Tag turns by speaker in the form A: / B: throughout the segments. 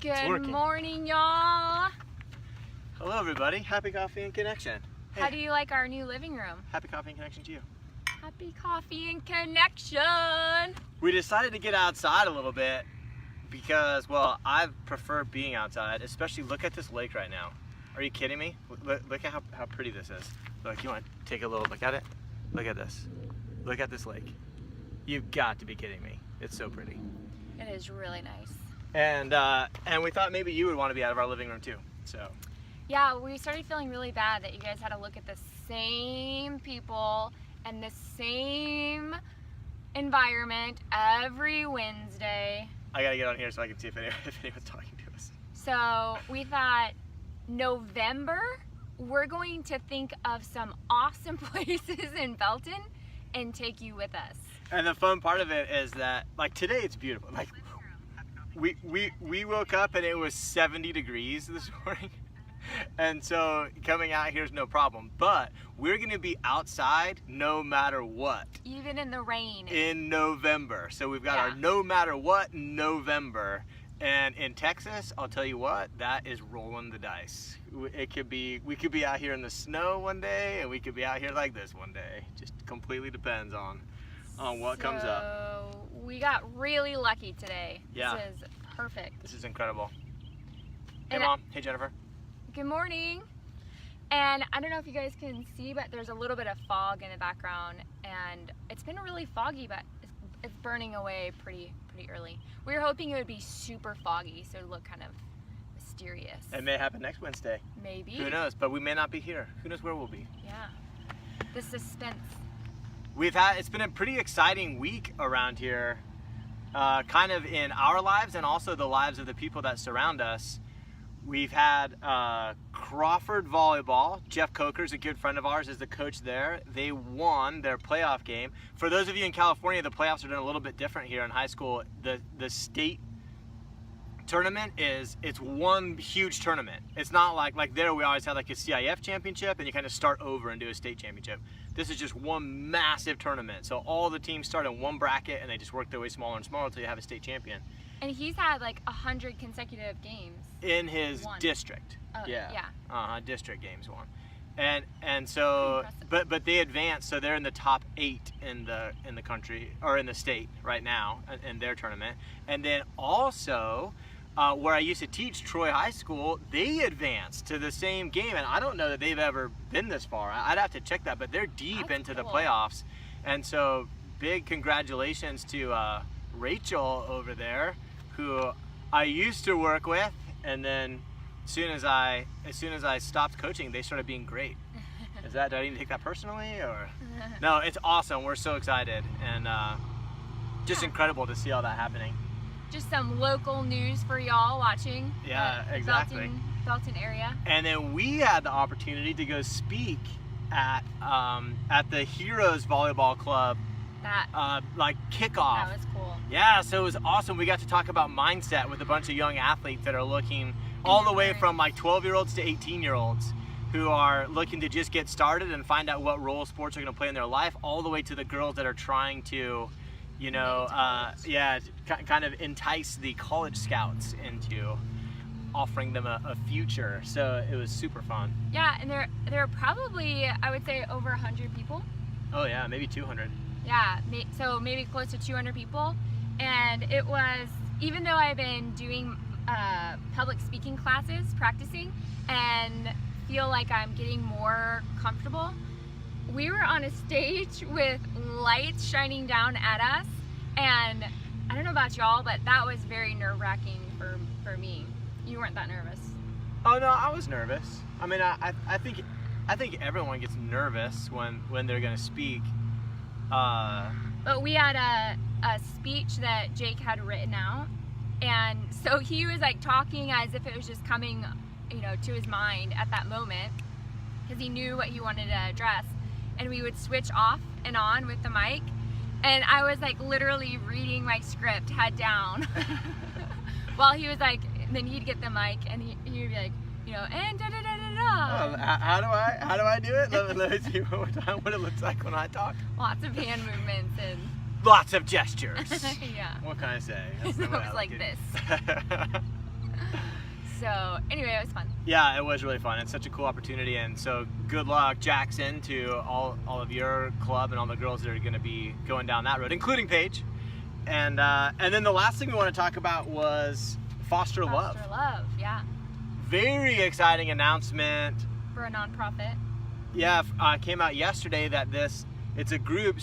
A: Good morning, y'all.
B: Hello, everybody. Happy Coffee and Connection. Hey.
A: How do you like our new living room?
B: Happy Coffee and Connection to you.
A: Happy Coffee and Connection.
B: We decided to get outside a little bit because, well, I prefer being outside, especially look at this lake right now. Are you kidding me? Look at how pretty this is. Look, you want to take a little look at it? Look at this. Look at this lake. You've got to be kidding me. It's so pretty.
A: It is really nice.
B: And we thought maybe you would want to be out of our living room too. So.
A: Yeah, we started feeling really bad that you guys had to look at the same people and the same environment every Wednesday.
B: I gotta get on here so I can see if anyone's talking to us.
A: So we thought November, we're going to think of some awesome places in Belton and take you with us.
B: And the fun part of it is that, like, today it's beautiful. Like, we woke up and it was 70 degrees this morning. And so coming out here is no problem. But we're going to be outside no matter what.
A: Even in the rain.
B: In November. So we've got our no matter what November. And in Texas, I'll tell you what, that is rolling the dice. We could be out here in the snow one day, and we could be out here like this one day. Just completely depends on what comes up.
A: So we got really lucky today.
B: Yeah.
A: This is perfect.
B: This is incredible. Hey,
A: And
B: Mom. Hey, Jennifer.
A: Good morning. And I don't know if you guys can see, but there's a little bit of fog in the background, and it's been really foggy, but it's burning away pretty early. We were hoping it would be super foggy, so it would look kind of mysterious.
B: It may happen next Wednesday.
A: Maybe.
B: Who knows? But we may not be here. Who knows where we'll be?
A: Yeah. The suspense.
B: It's been a pretty exciting week around here, kind of in our lives and also the lives of the people that surround us. We've had Crawford Volleyball. Jeff Coker's a good friend of ours, is the coach there. They won their playoff game. For those of you in California, the playoffs are done a little bit different here in high school. The state tournament it's one huge tournament. It's not like there we always had like a CIF championship and you kind of start over and do a state championship. This is just one massive tournament. So all the teams start in one bracket and they just work their way smaller and smaller until you have a state champion.
A: And he's had like 100 consecutive games.
B: In his district.
A: Yeah.
B: District games won. And so but they advanced, so they're in the top 8 in the country, or in the state right now in their tournament. And then also where I used to teach, Troy High School, they advanced to the same game, and I don't know that they've ever been this far. I'd have to check that, but they're deep into the playoffs. And so big congratulations to Rachel over there, who I used to work with, and then as soon as I stopped coaching, they started being great. Do I need to take that personally, or? No, it's awesome. We're so excited, and just incredible to see all that happening.
A: Just some local news for y'all watching.
B: Yeah, exactly.
A: Belton area.
B: And then we had the opportunity to go speak at the Heroes Volleyball Club. Like kickoff.
A: That was cool.
B: Yeah, so it was awesome. We got to talk about mindset with a bunch of young athletes that are looking all the way from like 12-year-olds to 18-year-olds who are looking to just get started and find out what role sports are going to play in their life, all the way to the girls that are trying to, kind of entice the college scouts into offering them a future. So it was super fun.
A: Yeah, and there are probably, I would say, over 100 people.
B: Oh yeah, maybe 200.
A: Yeah, so maybe close to 200 people. And it was, even though I've been doing public speaking classes, practicing, and feel like I'm getting more comfortable, we were on a stage with lights shining down at us, and I don't know about y'all, but that was very nerve-wracking for me. You weren't that nervous?
B: Oh no, I was nervous. I mean, I think everyone gets nervous when they're gonna speak.
A: But we had a speech that Jake had written out, and so he was like talking as if it was just coming, to his mind at that moment, because he knew what he wanted to address. And we would switch off and on with the mic, and I was like literally reading my script head down while he was like, then he'd get the mic and he would be like, and da da da da da.
B: How do I do it? Let me see one more time what it looks like when I talk.
A: Lots of hand movements and
B: lots of gestures.
A: Yeah.
B: What can I say?
A: It was like this. So anyway, it was fun.
B: Yeah, it was really fun. It's such a cool opportunity, and so good luck, Jackson, to all of your club and all the girls that are going to be going down that road, including Paige. And then the last thing we want to talk about was Foster Love.
A: Foster Love, yeah.
B: Very exciting announcement.
A: For a nonprofit.
B: Yeah, came out yesterday that it's a group.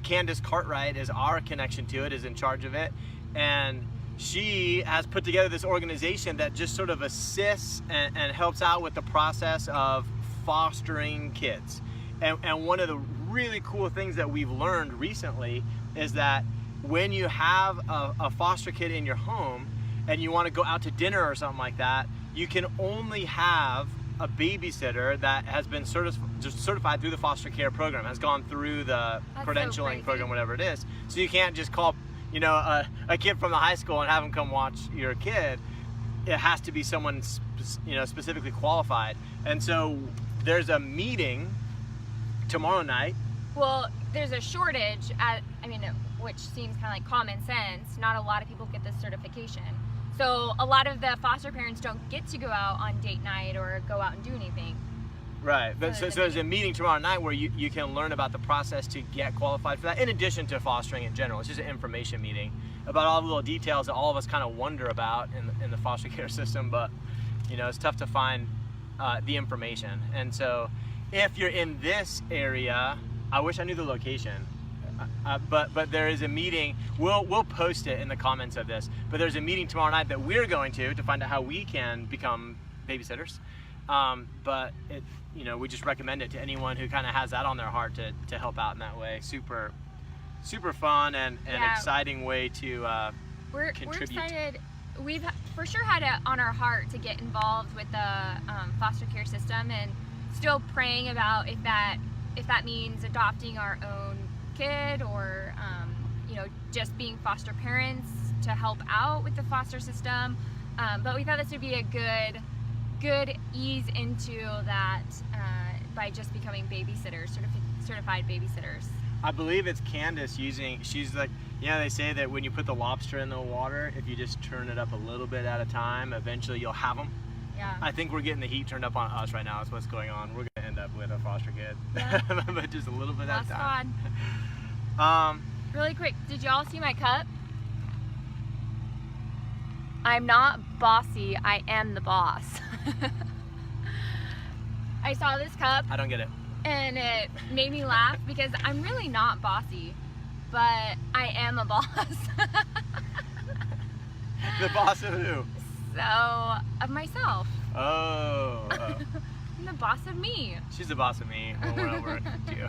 B: Candace Cartwright is our connection to it, is in charge of it, and she has put together this organization that just sort of assists and helps out with the process of fostering kids. And one of the really cool things that we've learned recently is that when you have a foster kid in your home and you want to go out to dinner or something like that, you can only have a babysitter that has been certified through the foster care program, has gone through the credentialing program, whatever it is. So you can't just call, a kid from the high school and have them come watch your kid. It has to be someone, specifically qualified. And so there's a meeting tomorrow night.
A: Well, there's a shortage which seems kind of like common sense. Not a lot of people get this certification. So a lot of the foster parents don't get to go out on date night or go out and do anything.
B: Right, but so there's a meeting tomorrow night where you can learn about the process to get qualified for that, in addition to fostering in general. It's just an information meeting about all the little details that all of us kind of wonder about in the foster care system, but it's tough to find the information. And so if you're in this area, I wish I knew the location. But there is a meeting. We'll post it in the comments of this. But there's a meeting tomorrow night that we're going to find out how we can become babysitters. But we just recommend it to anyone who kind of has that on their heart to help out in that way. Super fun and exciting way to contribute.
A: We're excited. We've for sure had it on our heart to get involved with the foster care system, and still praying about if that means adopting our own kid or just being foster parents to help out with the foster system, but we thought this would be a good ease into that by just becoming babysitters, certified babysitters.
B: I believe it's Candace she's like, they say that when you put the lobster in the water, if you just turn it up a little bit at a time, eventually you'll have them.
A: Yeah.
B: I think we're getting the heat turned up on us right now. That's what's going on. We're gonna end up with a foster kid.
A: Yeah.
B: But just a little bit at a time.
A: Really quick, did y'all see my cup? I'm not bossy, I am the boss. I saw this cup.
B: I don't get it.
A: And it made me laugh because I'm really not bossy, but I am a boss.
B: The boss of who?
A: So, of myself.
B: Oh.
A: I'm the boss of me.
B: She's the boss of me when we're at work too.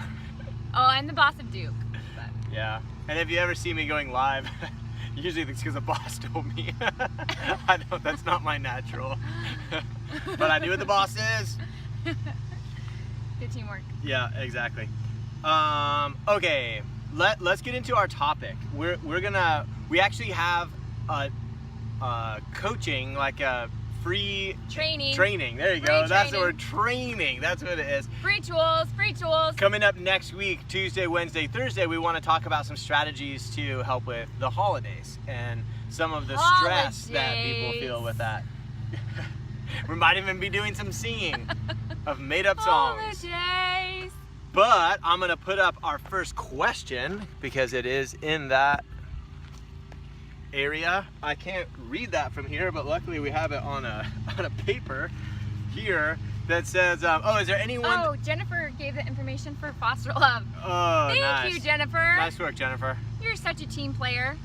A: Oh, I'm the boss of Duke. But.
B: Yeah. And if you ever see me going live, usually it's because the boss told me. I know that's not my natural. But I knew what the boss is.
A: Good teamwork.
B: Yeah, exactly. Okay, let's get into our topic. We actually have a coaching, like a free training. There you go. That's the word, training. That's what it is.
A: Free tools.
B: Coming up next week, Tuesday, Wednesday, Thursday, we want to talk about some strategies to help with the holidays and some of the stress that people feel with that. We might even be doing some singing of made-up songs.
A: Holidays.
B: But I'm going to put up our first question because it is in that area. I can't read that from here, but luckily we have it on a paper here that says, is there anyone...
A: Oh, Jennifer gave the information for Foster Love.
B: Oh,
A: Thank you, Jennifer.
B: Nice work, Jennifer.
A: You're such a team player.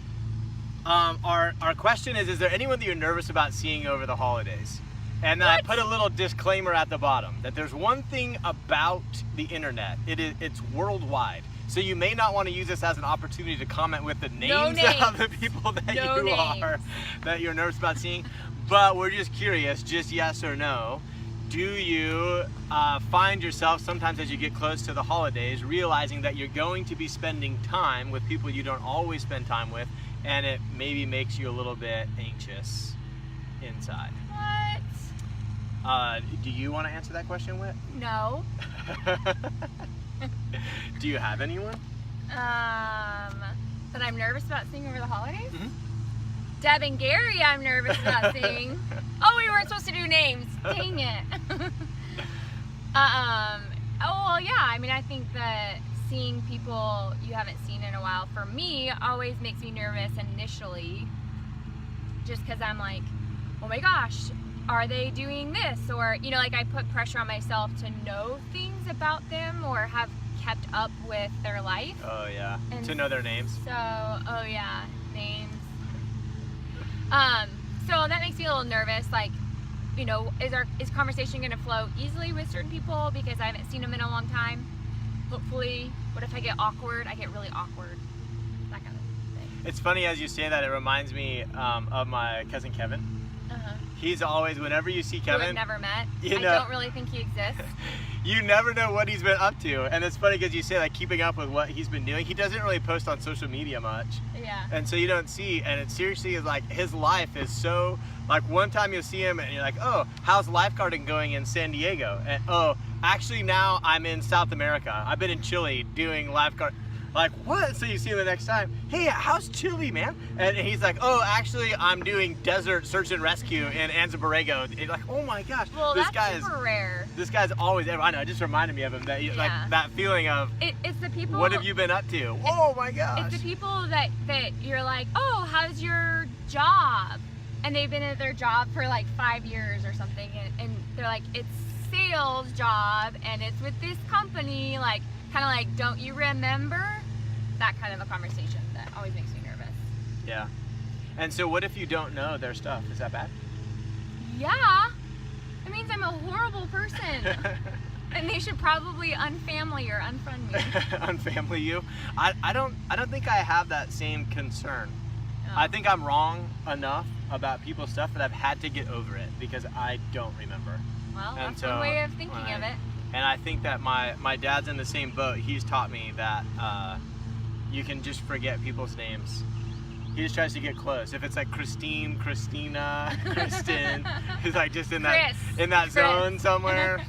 B: Our question is there anyone that you're nervous about seeing over the holidays? And then I put a little disclaimer at the bottom that there's one thing about the internet. It's worldwide. So you may not want to use this as an opportunity to comment with the names of the people that you're nervous about seeing. But we're just curious, just yes or no. Do you find yourself sometimes as you get close to the holidays realizing that you're going to be spending time with people you don't always spend time with, and it maybe makes you a little bit anxious inside? Do you want to answer that question, Whit?
A: No.
B: Do you have anyone?
A: That I'm nervous about seeing over the holidays?
B: Mm-hmm.
A: Deb and Gary, I'm nervous about seeing. Oh, we were weren't supposed to do names. Dang it. Oh, well, yeah. I mean, I think that seeing people you haven't seen in a while, for me, always makes me nervous initially. Just because I'm like, oh my gosh, are they doing this? Or, you know, like I put pressure on myself to know things about them or have kept up with their life.
B: Oh, yeah.
A: And
B: to know their names.
A: So, oh yeah, names. So that makes me a little nervous. Like, you know, is conversation going to flow easily with certain people because I haven't seen them in a long time? Hopefully. What if I get awkward? I get really awkward. That kind of thing.
B: It's funny as you say that. It reminds me of my cousin Kevin.
A: Uh-huh.
B: He's always, whenever you see Kevin,
A: who I've never met.
B: You
A: I
B: know,
A: don't really think he exists.
B: you never know what he's been up to. And it's funny because you say like keeping up with what he's been doing. He doesn't really post on social media much.
A: Yeah.
B: And so you don't see, and it seriously is like his life is so, like one time you'll see him and you're like, oh, how's lifeguarding going in San Diego? And oh, actually now I'm in South America. I've been in Chile doing lifeguard. Like, what? So you see him the next time, hey, how's Chile, man? And he's like, oh, actually, I'm doing desert search and rescue in Anza Borrego. It's like, oh my gosh.
A: Well,
B: this
A: that's
B: guy
A: super rare.
B: This guy's always, I know, it just reminded me of him. That, like, that feeling of,
A: it's the people.
B: What have you been up to? Oh my gosh.
A: It's the people that you're like, oh, how's your job? And they've been at their job for like 5 years or something. And they're like, it's sales job and it's with this company. Like, kind of like, don't you remember? That kind of a conversation that always makes me nervous.
B: Yeah. And so what if you don't know their stuff? Is that bad?
A: Yeah. It means I'm a horrible person. And they should probably unfamily or unfriend me.
B: Unfamily you? I don't think I have that same concern.
A: Oh.
B: I think I'm wrong enough about people's stuff that I've had to get over it because I don't remember.
A: Well,
B: And
A: that's
B: so
A: one way of thinking of it.
B: And I think that my dad's in the same boat. He's taught me that you can just forget people's names. He just tries to get close. If it's like Christine, Christina, Kristen, he's like just in that
A: Chris.
B: zone somewhere.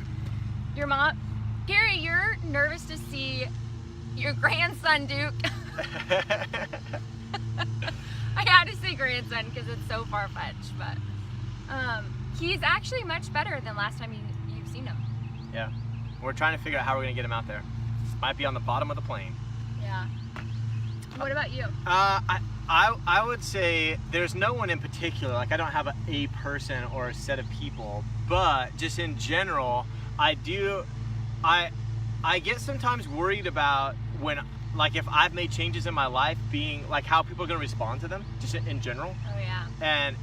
A: Your mom, Gary, you're nervous to see your grandson Duke. I had to say grandson because it's so far-fetched, but he's actually much better than last time you've seen him.
B: Yeah, we're trying to figure out how we're gonna get him out there. Might be on the bottom of the plane.
A: Yeah. What about you?
B: I would say there's no one in particular. Like I don't have a person or a set of people, but just in general, I get sometimes worried about when, like if I've made changes in my life, being like how people are gonna respond to them, just in general.
A: Oh yeah.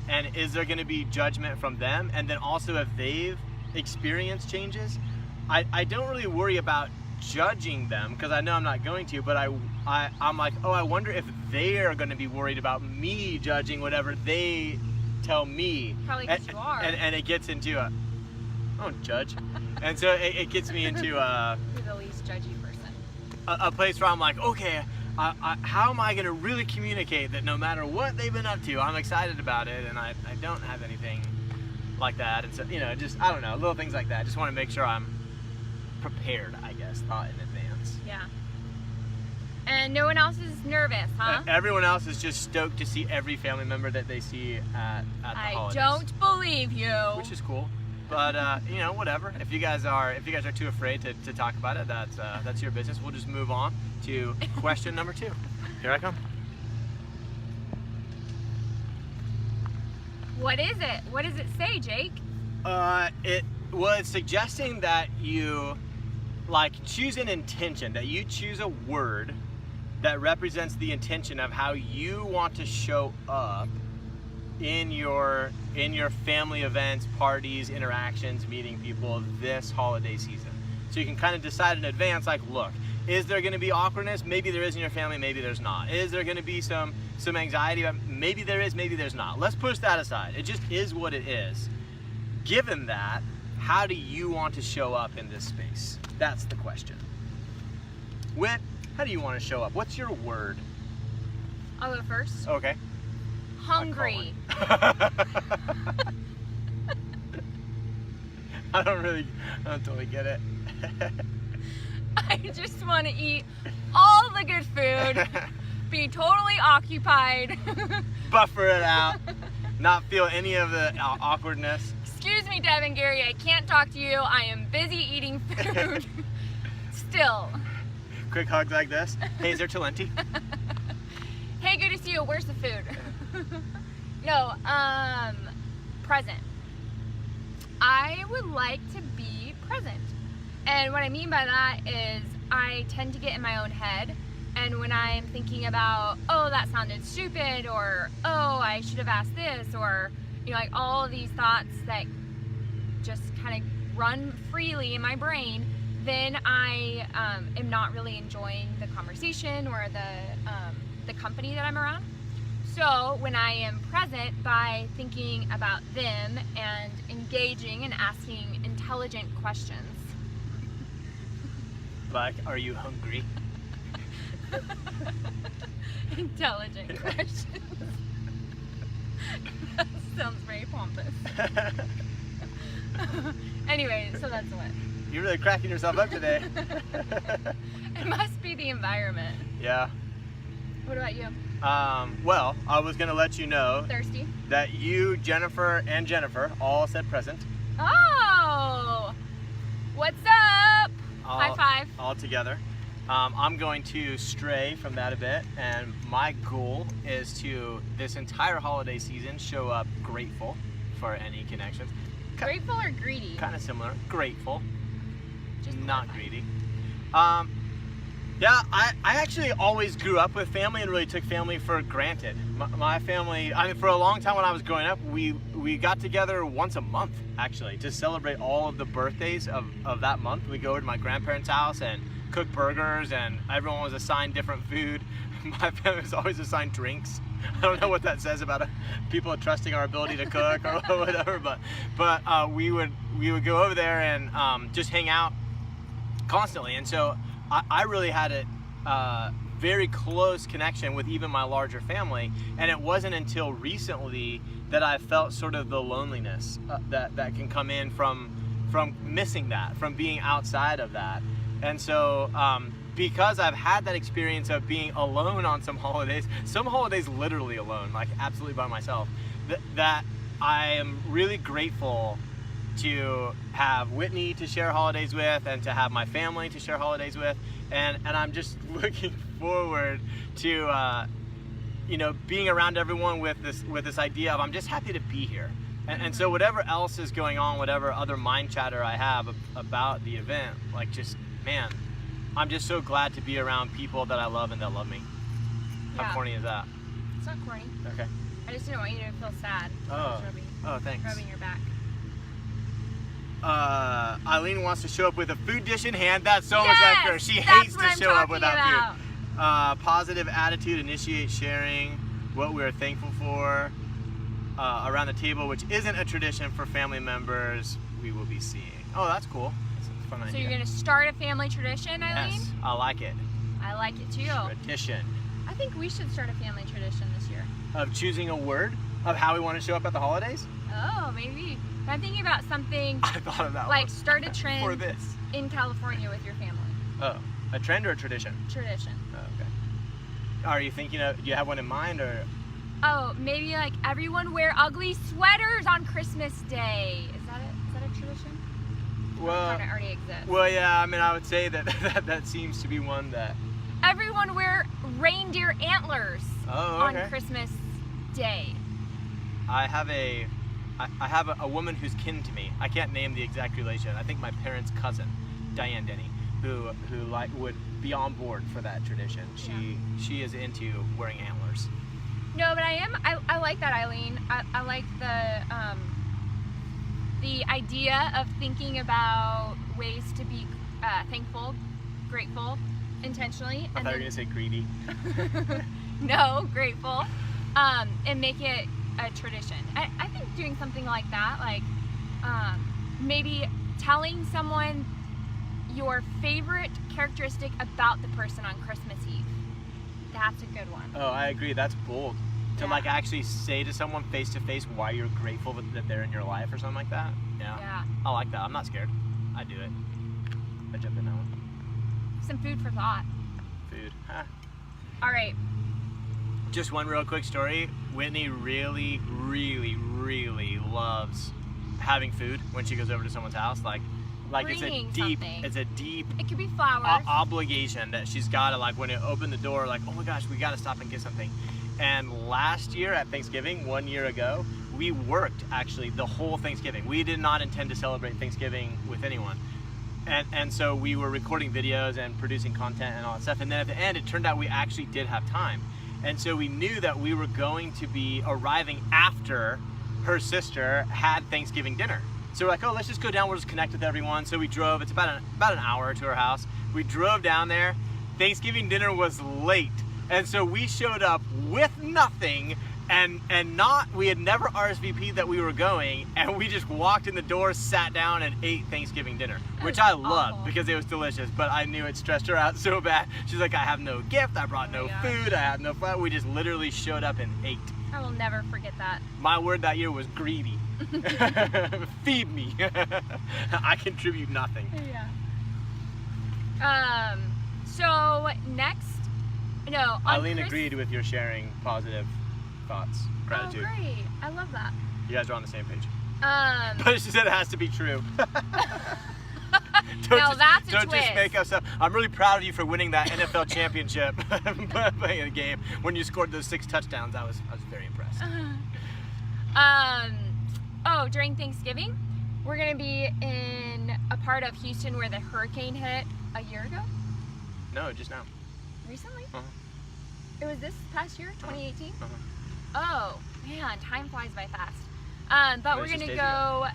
B: And is there gonna be judgment from them? And then also if they've experienced changes, I don't really worry about judging them because I know I'm not going to, but I'm like, oh, I wonder if they are going to be worried about me judging whatever they tell me.
A: Probably because you are.
B: And it gets into I don't judge. And so it gets me into
A: You're the least judgy person.
B: a place where I'm like, okay, how am I going to really communicate that no matter what they've been up to, I'm excited about it and I don't have anything like that. And so, you know, just, I don't know, little things like that. Just want to make sure I'm prepared, I guess, thought in advance.
A: Yeah. And no one else is nervous, huh?
B: Everyone else is just stoked to see every family member that they see at the holidays.
A: I don't believe you.
B: Which is cool. But you know, whatever. If you guys are too afraid to talk about it, that's your business. We'll just move on to question number 2. Here I come.
A: What is it? What does it say, Jake?
B: It's suggesting that you like choose an intention, that you choose a word that represents the intention of how you want to show up in your family events, parties, interactions, meeting people this holiday season. So you can kind of decide in advance, like, look, is there going to be awkwardness? Maybe there is in your family, maybe there's not. Is there going to be some anxiety? Maybe there is, maybe there's not. Let's push that aside. It just is what it is. Given that, how do you want to show up in this space? That's the question. Whit, how do you want to show up? What's your word?
A: I'll go first.
B: Okay.
A: Hungry.
B: I don't totally get it.
A: I just want to eat all the good food, be totally occupied.
B: Buffer it out, not feel any of the awkwardness.
A: Excuse Excuse me, Deb and Gary, I can't talk to you. I am busy eating food. Still.
B: Quick hug like this. Hey, is there Talenti?
A: Hey, good to see you. Where's the food? No, present. I would like to be present. And what I mean by that is I tend to get in my own head. And when I'm thinking about, oh, that sounded stupid, or, oh, I should have asked this, or, you know, like all of these thoughts that just kind of run freely in my brain, then I am not really enjoying the conversation or the company that I'm around. So when I am present by thinking about them and engaging and asking intelligent questions.
B: Like, are you hungry?
A: Intelligent questions. That sounds very pompous. Anyway, so that's what.
B: You're really cracking yourself up today.
A: It must be the environment.
B: Yeah.
A: What about you?
B: Well, I was gonna let you know
A: Thirsty?
B: that you, Jennifer, and Jennifer all said present.
A: Oh! What's up? High five.
B: All together. I'm going to stray from that a bit, and my goal is to, this entire holiday season, show up grateful for any connections.
A: Grateful or greedy?
B: Kind of similar. Grateful.
A: Just
B: not
A: clarify.
B: greedy. Yeah, I actually always grew up with family and really took family for granted. My family, I mean, for a long time when I was growing up, we got together once a month, actually, to celebrate all of the birthdays of that month. We go to my grandparents' house and cook burgers, and everyone was assigned different food. My family was always assigned drinks. I don't know what that says about people trusting our ability to cook or whatever, but we would go over there and just hang out constantly. And so I really had a very close connection with even my larger family, and it wasn't until recently that I felt sort of the loneliness that can come in from missing that, from being outside of that. And so because I've had that experience of being alone on some holidays literally alone, like absolutely by myself, that I am really grateful to have Whitney to share holidays with, and to have my family to share holidays with, and I'm just looking forward to being around everyone with this idea of I'm just happy to be here, and so whatever else is going on, whatever other mind chatter I have about the event, like, just, man, I'm just so glad to be around people that I love and that love me.
A: Yeah.
B: How corny is that?
A: It's not corny.
B: Okay.
A: I just didn't want you to feel sad.
B: Oh, thanks.
A: Rubbing your back.
B: Eileen wants to show up with a food dish in hand. That's so much
A: Yes!
B: like her. She
A: That's
B: hates
A: what
B: to
A: I'm
B: show up
A: talking
B: without
A: about.
B: food. Positive attitude, initiate sharing what we're thankful for around the table, which isn't a tradition for family members we will be seeing. Oh, that's cool. That's a fun idea.
A: So you're going to start a family tradition, Eileen?
B: Yes, I like it.
A: I like it too.
B: Tradition.
A: I think we should start a family tradition this year.
B: Of choosing a word of how we want to show up at the holidays?
A: Oh, maybe. I'm thinking about something
B: I thought of that
A: like
B: one.
A: start a trend
B: For this.
A: in California with your family.
B: Oh, a trend or a tradition?
A: Tradition.
B: Oh, okay. Are you thinking of, do you have one in mind, or?
A: Oh, maybe like everyone wear ugly sweaters on Christmas Day. Is that a tradition?
B: Well,
A: Kind of already exists.
B: well, yeah, I mean, I would say that seems to be one that.
A: Everyone wear reindeer antlers
B: Oh, okay.
A: on Christmas Day.
B: I have a woman who's kin to me. I can't name the exact relation. I think my parents' cousin, Diane Denny, who would be on board for that tradition. She is into wearing antlers.
A: No, but I like that, Eileen. I like the idea of thinking about ways to be thankful, grateful, intentionally.
B: I thought you were gonna say greedy.
A: No, grateful, and make it a tradition. I think doing something like that, like maybe telling someone your favorite characteristic about the person on Christmas Eve. That's a good one.
B: Oh, I agree. That's bold. To
A: Yeah.
B: like actually say to someone face to face why you're grateful that they're in your life or something like that.
A: Yeah.
B: I like that. I'm not scared. I do it. I jump in that one.
A: Some food for thought.
B: Food. Huh.
A: All right.
B: Just one real quick story. Whitney really, really, really loves having food when she goes over to someone's house, like
A: Bringing something.
B: it's a deep
A: It could be flowers.
B: obligation that she's got to, like, when it opened the door, like, oh my gosh, we got to stop and get something. And last year at Thanksgiving, 1 year ago, we worked actually the whole Thanksgiving. We did not intend to celebrate Thanksgiving with anyone. And so we were recording videos and producing content and all that stuff. And then at the end, it turned out we actually did have time. And so we knew that we were going to be arriving after her sister had Thanksgiving dinner. So we're like, oh, let's just go down, we'll just connect with everyone. So we drove, it's about an hour to her house. We drove down there. Thanksgiving dinner was late. And so we showed up with nothing, and we had never RSVP'd that we were going, and we just walked in the door, sat down, and ate Thanksgiving dinner, which I loved because it was delicious, but I knew it stressed her out so bad. She's like, I have no gift, I brought no food, I have no fun. We just literally showed up and ate.
A: I will never forget that.
B: My word that year was greedy. Feed me. I contribute nothing.
A: Yeah. So next, no.
B: Eileen agreed with your sharing positive thoughts, gratitude.
A: Oh, great! I love that.
B: You guys are on the same page. But she said it has to be true. Don't just make us up. I'm really proud of you for winning that NFL championship playing the game. When you scored those 6 touchdowns, I was very impressed.
A: Oh, during Thanksgiving, we're gonna be in a part of Houston where the hurricane hit a year ago.
B: No, just now.
A: Recently?
B: Uh-huh.
A: It was this past year, 2018. Oh man, time flies by fast. But we're gonna go.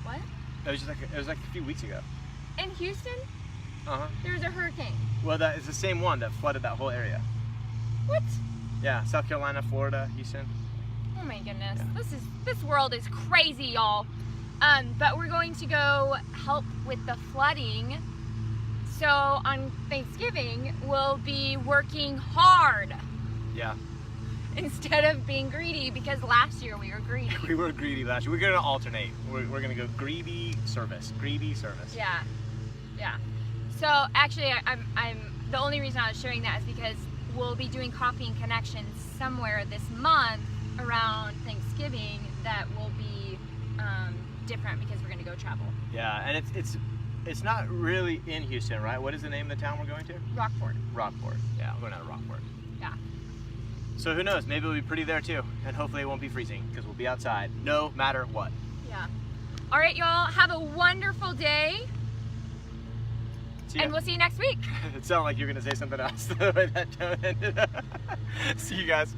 A: What?
B: It was like a few weeks ago.
A: In Houston?
B: There
A: was a hurricane.
B: Well, that is the same one that flooded that whole area.
A: What?
B: Yeah, South Carolina, Florida, Houston.
A: Oh my goodness,
B: Yeah.
A: This world is crazy, y'all. But we're going to go help with the flooding. So on Thanksgiving, we'll be working hard.
B: Yeah.
A: Instead of being greedy, because last year we were greedy.
B: We were greedy last year. We're gonna alternate. We're gonna go greedy service.
A: Yeah, yeah. So actually, I'm the only reason I was sharing that is because we'll be doing Coffee and Connections somewhere this month around Thanksgiving that will be different because we're gonna go travel.
B: Yeah, and it's not really in Houston, right? What is the name of the town we're going to?
A: Rockport.
B: Rockport. Yeah, I'm going out of Rockport.
A: Yeah.
B: So who knows? Maybe it'll be pretty there too, and hopefully it won't be freezing because we'll be outside no matter what.
A: Yeah. All right, y'all. Have a wonderful day. And we'll see you next week.
B: It sounded like you were going to say something else the way that tone ended. See you guys.